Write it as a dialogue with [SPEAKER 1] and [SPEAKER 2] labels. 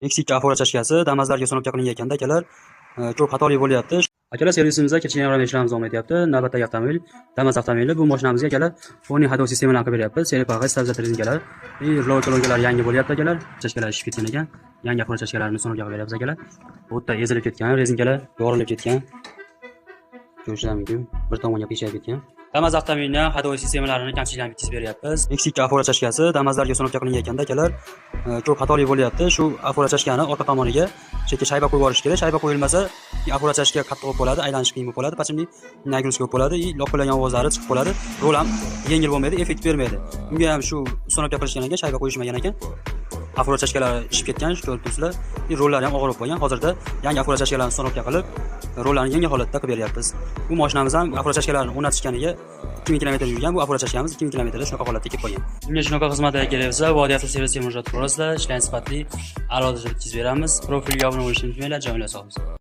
[SPEAKER 1] Meksika afora chashkasi Damas'larga sinovga qilinayotganda akalar ko'p xatolik bo'lyapti. Akalar, servisimizda kechikkan yordam ishlarimiz davom etyapti. Navbatdagi avtomobil Damas avtomobili. Bu mashinamizga akalar Pony haydov sistemalarni qilib beryapmiz. Serpag'a stabilizator rezinkalar, kolonkalar yangi bo'lyapti akalar. Chashkalar ishib ketgan ekan. Yangi afora chashkalarini sinovga qilib beryapmiz akalar. Bu yerda ezilib ketgan rezinkalar, yorilib ketgan. Ko'rishingiz mumkin. Bir tomonga qiyshayib ketgan. Damas avtomobilining haydov sistemalarini kamchiliklarni bitkazib beryapmiz. Meksika afora chashkasi Damas'larga sinovga qilinayotganda akalar ko'p xatolik bo'lyapti. Shu afora chashkani orqa tomoniga chekka shayba qo'yib yuborish kerak. Shayba qo'yilmasa, afora chashka qattiq bo'lib qoladi, aylanish qiyin bo'lib qoladi, pachimli nagruz ko'p bo'ladi, loqillagan ovozlari chiqib qoladi. Rol ham yengil bo'lmaydi, effekt bermaydi. Bunga ham shu sinovga qilishgan ekan, shayba qo'yishmagan ekan. Afora chashkalari ishib ketgan, shu ko'rib turibsizlar. Rollari ham og'irib qolgan. Hozirda yangi afora chashkalarini sinovga qilib, rollarni yangi holatda qilib beryapmiz. Bu mashinamiz ham afora chashkalarini o'rnatishganiga 2000 kilometr yurgan. Bu afora chashkamiz 2000 kilometrda shunaqa holatga kelib qolgan. Bunga shunaqa xizmatlar kerak bo'lsa, Vodiy avtoservisga murojaat qilasizlar. Ishlarni sifatli, a'lo darajaga bitkazib beramiz. Profilga obuna bo'lishni unutmanglar. Joylar sog' bo'lsin.